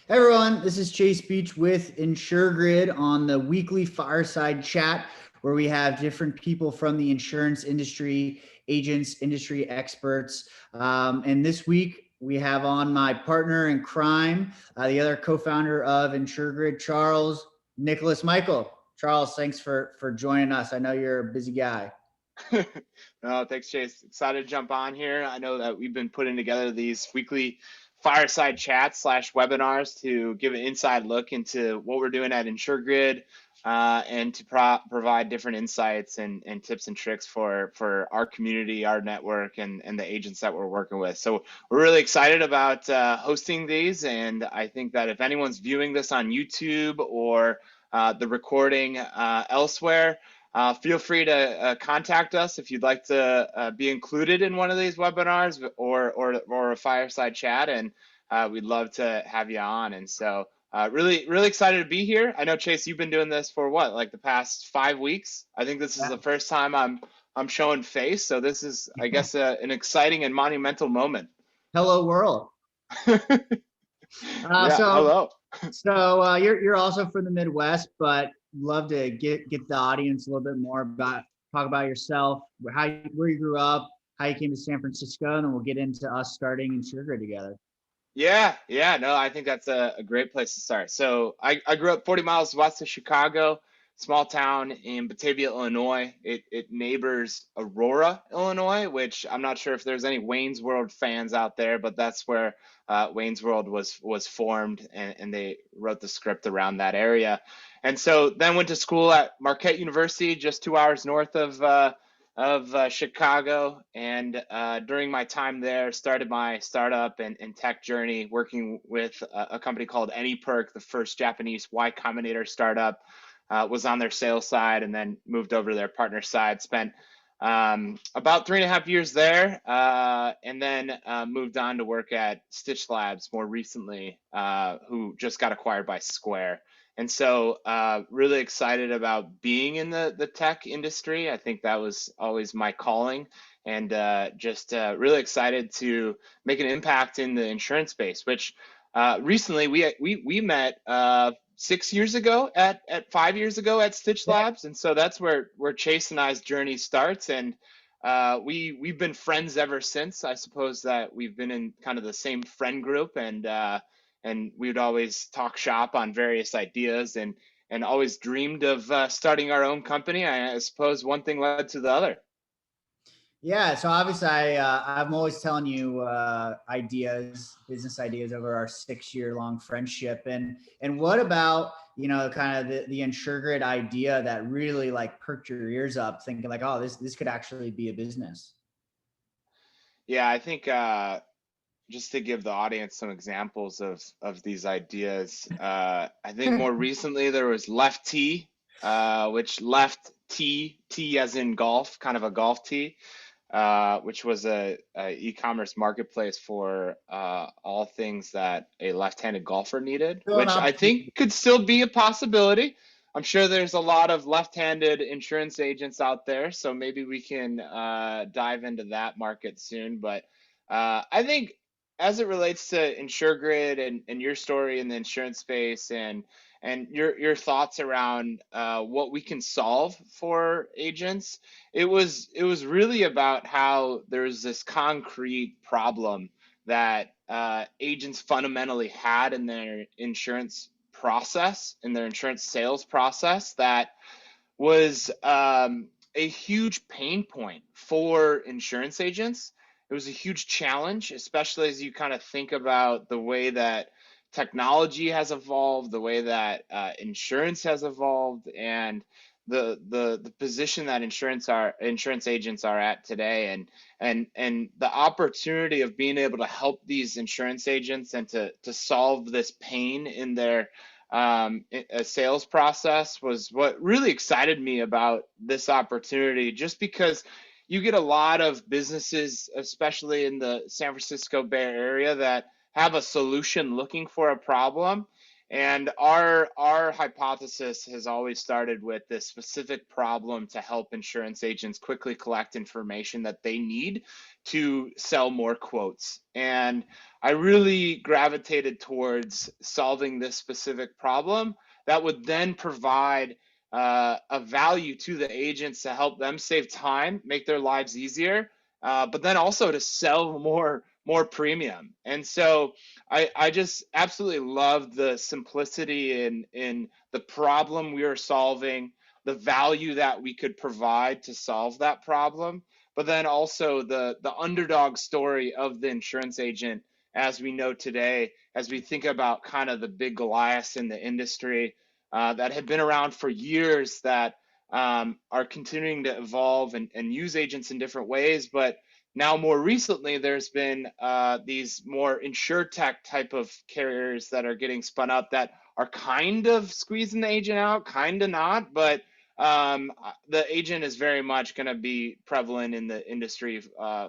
Hey everyone, this is Chase Beach with InsurGrid on the weekly fireside chat where we have different people from the insurance industry, agents, industry experts. And this week we have on my partner in crime, the other co-founder of InsurGrid, Charles Nicholas Michael. Charles, thanks for joining us. I know you're a busy guy. No, thanks, Chase. Excited to jump on here. I know that we've been putting together these weekly fireside chats slash webinars to give an inside look into what we're doing at InsurGrid and to provide different insights and tips and tricks for our community, our network, and the agents that we're working with. So we're really excited about hosting these, and I think that if anyone's viewing this on YouTube or the recording elsewhere, feel free to contact us if you'd like to be included in one of these webinars or a fireside chat, and we'd love to have you on. And so really excited to be here. I know, Chase, you've been doing this for what, like the past 5 weeks? I think this is the first time I'm showing face, so this is, I guess, an exciting and monumental moment. Hello world. Uh, Yeah, so hello. you're also from the Midwest, but love to get the audience a little bit more about talk about yourself, where you grew up, how you came to San Francisco, and then we'll get into us starting InsurGrid together. Yeah, no, I think that's a great place to start. So I grew up 40 miles west of Chicago, small town in Batavia, Illinois. It neighbors Aurora, Illinois, which I'm not sure if there's any Wayne's World fans out there, but that's where Wayne's World was formed, and they wrote the script around that area. And so then went to school at Marquette University, just 2 hours north of Chicago, and during my time there, started my startup and tech journey working with a company called AnyPerk, the first Japanese Y Combinator startup. Was on their sales side and then moved over to their partner side. Spent about 3.5 years there, and then moved on to work at Stitch Labs more recently, who just got acquired by Square. And so really excited about being in the tech industry. I think that was always my calling, and just really excited to make an impact in the insurance space, which recently we met 6 years ago at 5 years ago at Stitch Labs, and so that's where Chase and I's journey starts, and we've been friends ever since. I suppose that we've been in kind of the same friend group, and we would always talk shop on various ideas, and always dreamed of starting our own company. I suppose one thing led to the other. Yeah, so obviously I'm always telling you business ideas over our 6 year long friendship, and what about kind of the InsurGrid idea that really like perked your ears up, thinking like, oh, this could actually be a business. Yeah, I think just to give the audience some examples of these ideas, I think more recently there was Left T, which Left T as in golf, kind of a golf tee, which was a e-commerce marketplace for all things that a left-handed golfer needed, Still an which I opportunity. think could still be a possibility. I'm sure there's a lot of left-handed insurance agents out there, so maybe we can dive into that market soon. But I think as it relates to InsurGrid and your story in the insurance space and your thoughts around what we can solve for agents, it was really about how there's this concrete problem that agents fundamentally had in their insurance process, in their insurance sales process, that was a huge pain point for insurance agents. It was a huge challenge, especially as you kind of think about the way that technology has evolved, the way that insurance has evolved, and the position that insurance agents are at today, and the opportunity of being able to help these insurance agents and to solve this pain in their a sales process was what really excited me about this opportunity, just because you get a lot of businesses, especially in the San Francisco Bay Area, that have a solution looking for a problem. And our hypothesis has always started with this specific problem to help insurance agents quickly collect information that they need to sell more quotes. And I really gravitated towards solving this specific problem that would then provide a value to the agents to help them save time, make their lives easier, but then also to sell more premium. And so I just absolutely love the simplicity in the problem we are solving, the value that we could provide to solve that problem, but then also the underdog story of the insurance agent as we know today, as we think about kind of the big Goliaths in the industry that have been around for years that are continuing to evolve and use agents in different ways, but now, more recently, there's been these more insurtech type of carriers that are getting spun up that are kind of squeezing the agent out, kind of not, but the agent is very much going to be prevalent in the industry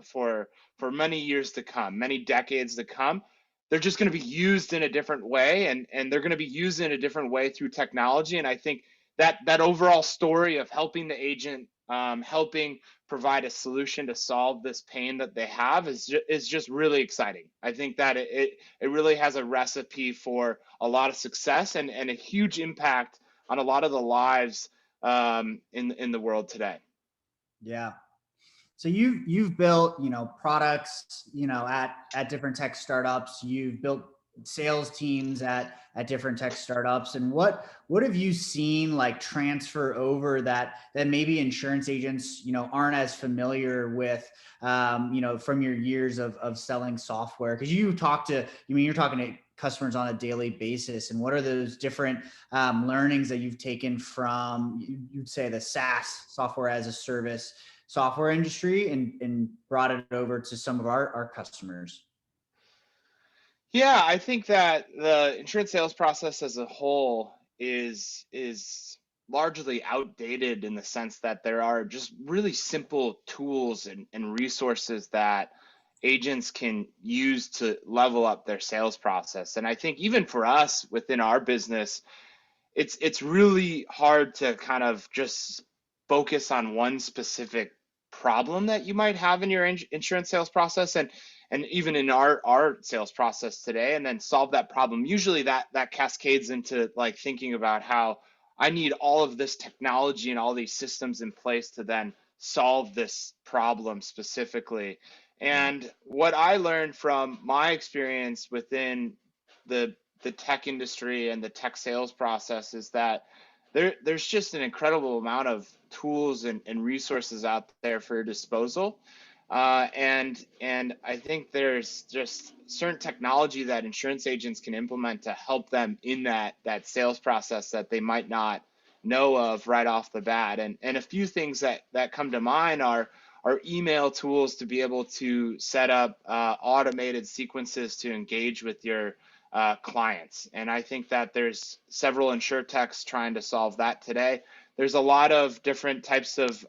for many years to come, many decades to come. They're just going to be used in a different way, and they're going to be used in a different way through technology. And I think that overall story of helping the agent, helping provide a solution to solve this pain that they have is just really exciting. I think that it really has a recipe for a lot of success and a huge impact on a lot of the lives in the world today. Yeah. So you've built, products, at different tech startups. You've built sales teams at different tech startups. And what have you seen like transfer over that maybe insurance agents, aren't as familiar with, from your years of selling software? Because you're talking to customers on a daily basis. And what are those different learnings that you've taken from, you'd say, the SaaS, software as a service software industry, and brought it over to some of our customers? Yeah, I think that the insurance sales process as a whole is largely outdated in the sense that there are just really simple tools and resources that agents can use to level up their sales process. And I think even for us within our business, it's really hard to kind of just focus on one specific problem that you might have in your insurance sales process and even in our sales process today, and then solve that problem. Usually that cascades into like thinking about how I need all of this technology and all these systems in place to then solve this problem specifically. And what I learned from my experience within the the tech industry and the tech sales process is that there's just an incredible amount of tools and resources out there for your disposal. And I think there's just certain technology that insurance agents can implement to help them in that sales process that they might not know of right off the bat. And a few things that come to mind are email tools to be able to set up automated sequences to engage with your clients. And I think that there's several insurtechs trying to solve that today. There's a lot of different types of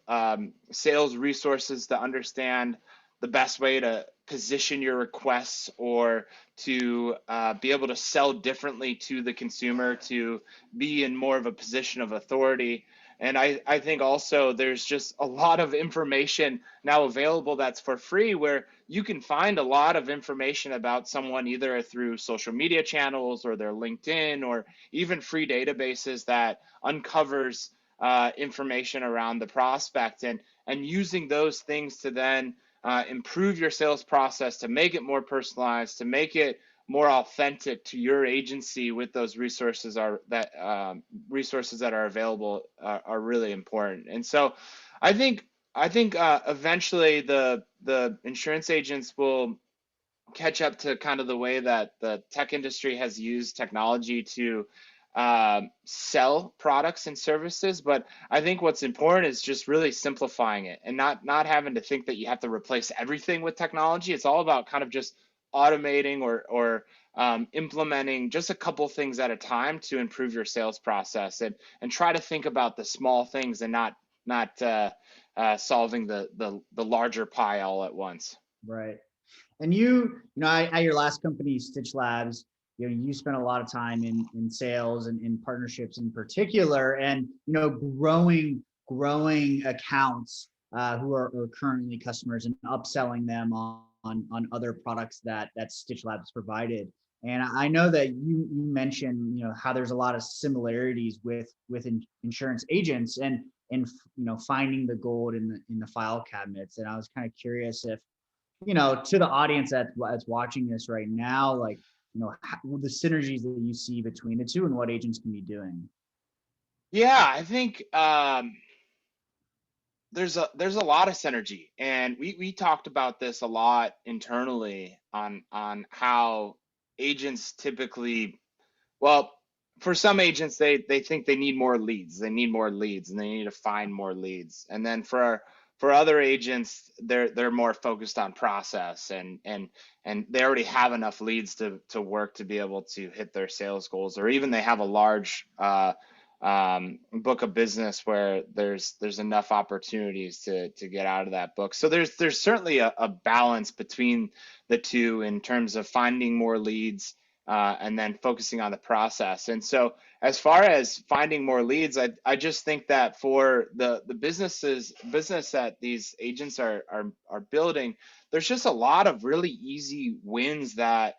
sales resources to understand the best way to position your requests or to be able to sell differently to the consumer, to be in more of a position of authority. And I think also there's just a lot of information now available that's for free, where you can find a lot of information about someone either through social media channels or their LinkedIn or even free databases that uncovers information around the prospect, and using those things to then improve your sales process, to make it more personalized, to make it more authentic to your agency with those resources resources that are available are really important. And so I think eventually the insurance agents will catch up to kind of the way that the tech industry has used technology to sell products and services. But I think what's important is just really simplifying it and not having to think that you have to replace everything with technology. It's all about kind of just automating or implementing just a couple things at a time to improve your sales process, and try to think about the small things and not solving the larger pie all at once. Right. And at your last company, Stitch Labs, you spent a lot of time in sales and in partnerships in particular, and growing accounts who are currently customers and upselling them on other products that Stitch Labs provided. And I know that you mentioned, how there's a lot of similarities with insurance agents and finding the gold in the file cabinets. And I was kind of curious if, to the audience that's watching this right now, like, the synergies that you see between the two and what agents can be doing. Yeah, I think there's a lot of synergy, and we talked about this a lot internally on how agents typically, well, for some agents, they think they need more leads. They need more leads, and they need to find more leads. And then for other agents, they're more focused on process, and they already have enough leads to work to be able to hit their sales goals, or even they have a large book of business where there's enough opportunities to get out of that book. So there's certainly a balance between the two in terms of finding more leads, and then focusing on the process. And so as far as finding more leads, I just think that for the business that these agents are building, there's just a lot of really easy wins that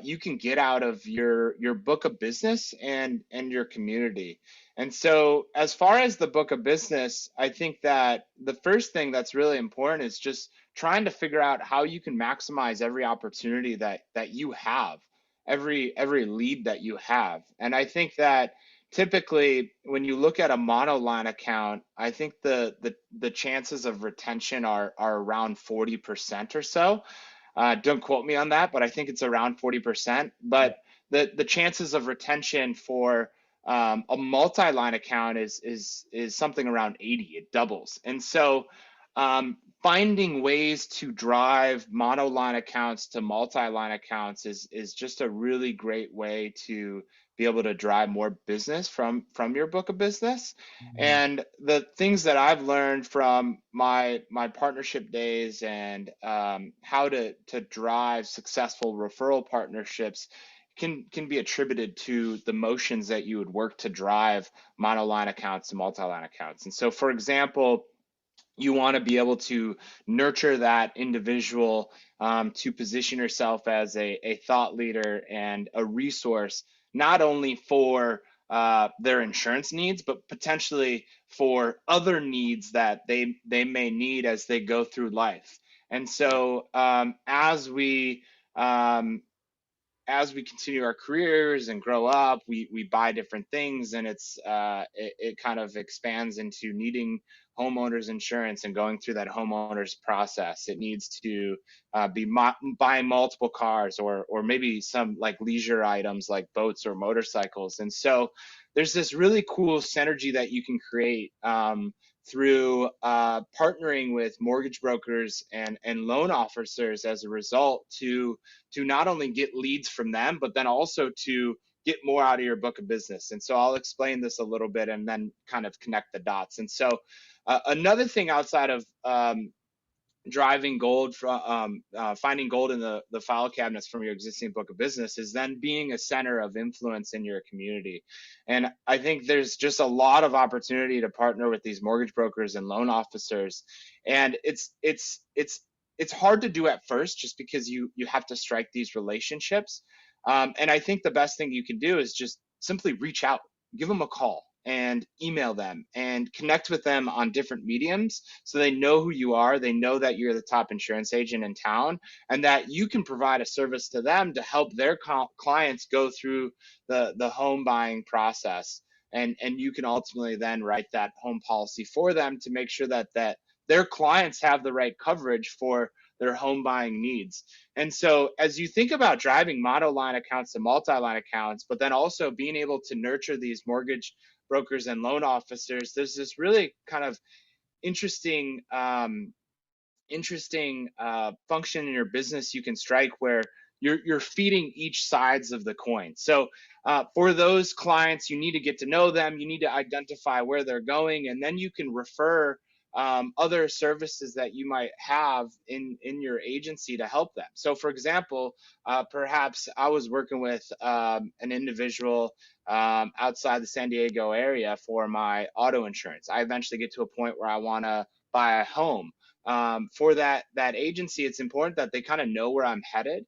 you can get out of your book of business and your community. And so as far as the book of business, I think that the first thing that's really important is just trying to figure out how you can maximize every opportunity that you have, every lead that you have. And I think that typically when you look at a monoline account, I think the chances of retention are around 40% or so. Don't quote me on that, but I think it's around 40%. But the chances of retention for a multi-line account is something around 80. It doubles. And so finding ways to drive monoline accounts to multi-line accounts is just a really great way to be able to drive more business from your book of business. Mhm. And the things that I've learned from my partnership days and how to drive successful referral partnerships can be attributed to the motions that you would work to drive monoline accounts to multi-line accounts. And so, for example, you want to be able to nurture that individual, to position yourself as a thought leader and a resource, not only for their insurance needs, but potentially for other needs that they may need as they go through life. And so as we continue our careers and grow up, we buy different things, and it kind of expands into needing homeowners insurance and going through that homeowners process. It needs to be buying multiple cars, or maybe some like leisure items like boats or motorcycles. And so there's this really cool synergy that you can create through partnering with mortgage brokers and loan officers as a result to not only get leads from them, but then also to get more out of your book of business. And so I'll explain this a little bit and then kind of connect the dots. And so another thing outside of driving gold from finding gold in the file cabinets from your existing book of business is then being a center of influence in your community. And I think there's just a lot of opportunity to partner with these mortgage brokers and loan officers. And it's hard to do at first, just because you have to strike these relationships. And I think the best thing you can do is just simply reach out, give them a call, and email them and connect with them on different mediums, so they know who you are, they know that you're the top insurance agent in town, and that you can provide a service to them to help their clients go through the home buying process. And you can ultimately then write that home policy for them to make sure that their clients have the right coverage for their home buying needs. And so as you think about driving monoline accounts to multi-line accounts, but then also being able to nurture these mortgage brokers and loan officers, there's this really kind of interesting function in your business you can strike, where you're feeding each sides of the coin. So for those clients, you need to get to know them, you need to identify where they're going, and then you can refer other services that you might have in your agency to help them. So for example, perhaps I was working with an individual outside the San Diego area for my auto insurance. I eventually get to a point where I want to buy a home. For that agency, it's important that they kind of know where I'm headed,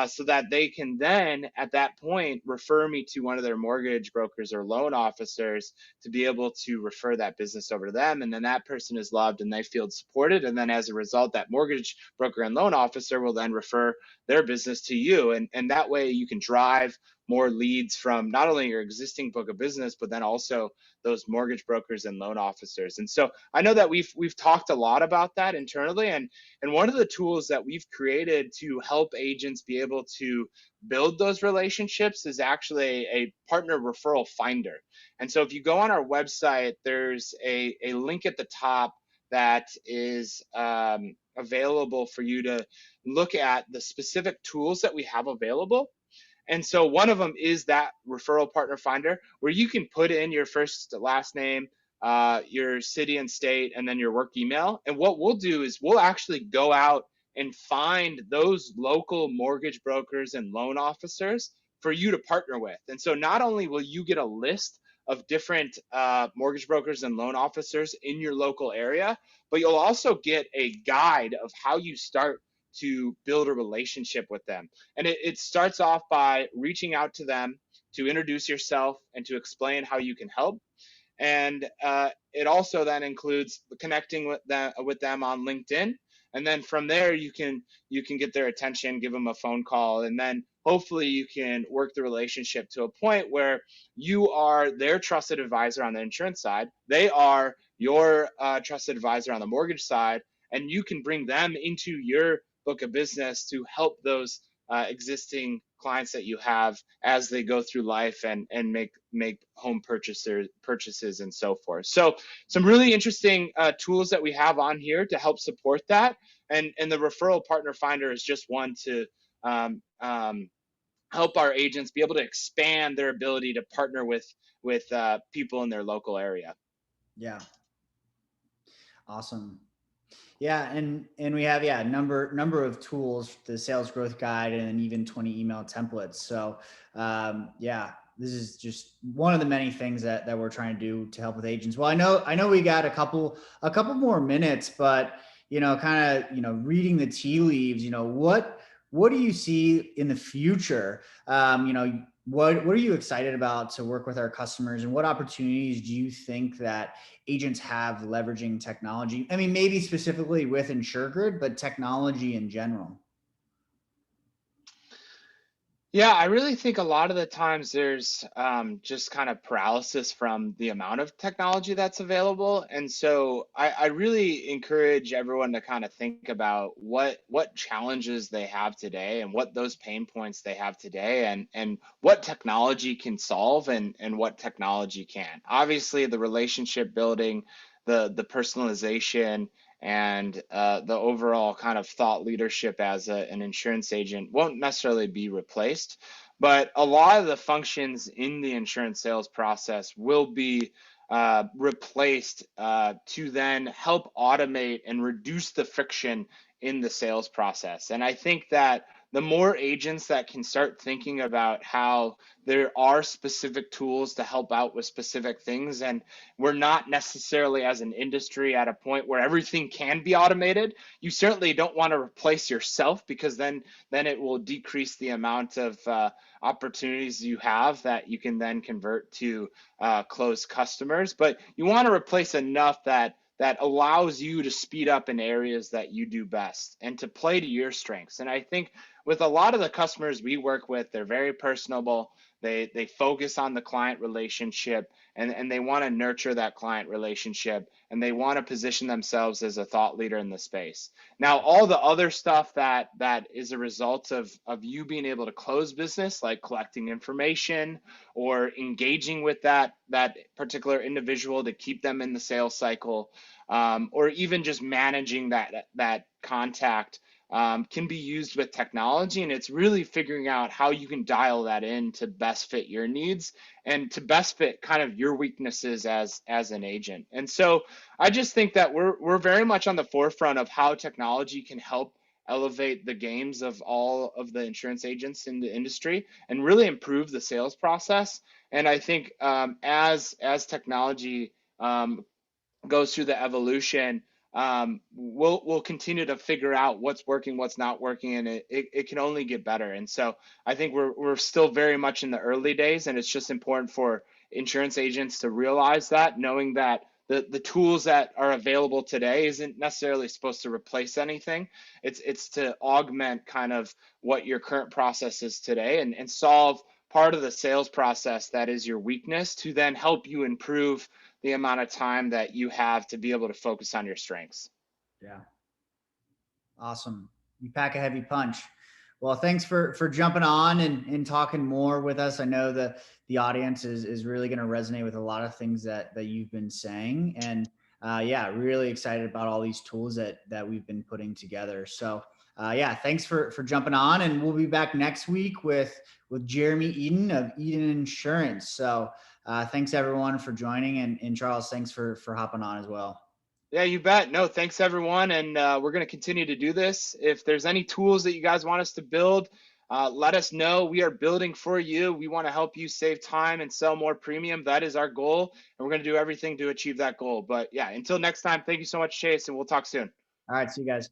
so that they can then at that point refer me to one of their mortgage brokers or loan officers to be able to refer that business over to them. And then that person is loved and they feel supported. And then as a result, that mortgage broker and loan officer will then refer their business to you. And that way you can drive more leads from not only your existing book of business, but then also those mortgage brokers and loan officers. And so I know that we've talked a lot about that internally. And one of the tools that we've created to help agents be able to build those relationships is actually a partner referral finder. And so if you go on our website, there's a link at the top that is available for you to look at the specific tools that we have available. And so one of them is that referral partner finder, where you can put in your first, last name, your city and state, and then your work email. And what we'll do is we'll actually go out and find those local mortgage brokers and loan officers for you to partner with. And so not only will you get a list of different mortgage brokers and loan officers in your local area, but you'll also get a guide of how you start to build a relationship with them. And it starts off by reaching out to them to introduce yourself and to explain how you can help. And it also then includes connecting with them on LinkedIn. And then from there, you can get their attention, give them a phone call, and then hopefully you can work the relationship to a point where you are their trusted advisor on the insurance side. They are your trusted advisor on the mortgage side, and you can bring them into your book of business to help those existing clients that you have as they go through life and make home purchases and so forth. So some really interesting tools that we have on here to help support that, and the referral partner finder is just one to help our agents be able to expand their ability to partner with people in their local area. Yeah. Awesome. Yeah, and we have number of tools, the sales growth guide, and then even 20 email templates. So this is just one of the many things that we're trying to do to help with agents. Well, I know we got a couple more minutes, but kind of reading the tea leaves. What do you see in the future? What are you excited about to work with our customers, and what opportunities do you think that agents have leveraging technology? I mean, maybe specifically with InsurGrid, but technology in general. Yeah, I really think a lot of the times there's just kind of paralysis from the amount of technology that's available. And so I really encourage everyone to kind of think about what challenges they have today and what those pain points they have today, and what technology can solve and what technology can. Obviously, the relationship building, the personalization, and the overall kind of thought leadership as an insurance agent won't necessarily be replaced, but a lot of the functions in the insurance sales process will be replaced to then help automate and reduce the friction in the sales process. And I think that the more agents that can start thinking about how there are specific tools to help out with specific things, and we're not necessarily as an industry at a point where everything can be automated. You certainly don't want to replace yourself, because then it will decrease the amount of opportunities you have that you can then convert to closed customers. But you want to replace enough that allows you to speed up in areas that you do best and to play to your strengths. And I think with a lot of the customers we work with, they're very personable. They focus on the client relationship, and they want to nurture that client relationship, and they want to position themselves as a thought leader in the space. Now, all the other stuff that is a result of you being able to close business, like collecting information or engaging with that particular individual to keep them in the sales cycle, or even just managing that contact can be used with technology. And it's really figuring out how you can dial that in to best fit your needs and to best fit kind of your weaknesses as an agent. And so I just think that we're very much on the forefront of how technology can help elevate the games of all of the insurance agents in the industry and really improve the sales process. And I think as technology goes through the evolution, we'll continue to figure out what's working, what's not working, and it can only get better. And so I think we're still very much in the early days, and it's just important for insurance agents to realize that, knowing that the tools that are available today isn't necessarily supposed to replace anything. It's to augment kind of what your current process is today and solve part of the sales process that is your weakness to then help you improve the amount of time that you have to be able to focus on your strengths. Yeah. Awesome. You pack a heavy punch. Well, thanks for jumping on and talking more with us. I know the audience is really going to resonate with a lot of things that you've been saying. And yeah, really excited about all these tools that we've been putting together. So yeah, thanks for jumping on, and we'll be back next week with Jeremy Eden of Eden Insurance. So thanks everyone for joining, and Charles, thanks for hopping on as well. Yeah, you bet. No, thanks everyone. And we're going to continue to do this. If there's any tools that you guys want us to build, let us know. We are building for you. We want to help you save time and sell more premium. That is our goal. And we're going to do everything to achieve that goal. But yeah, until next time, thank you so much, Chase, and we'll talk soon. All right, see you guys.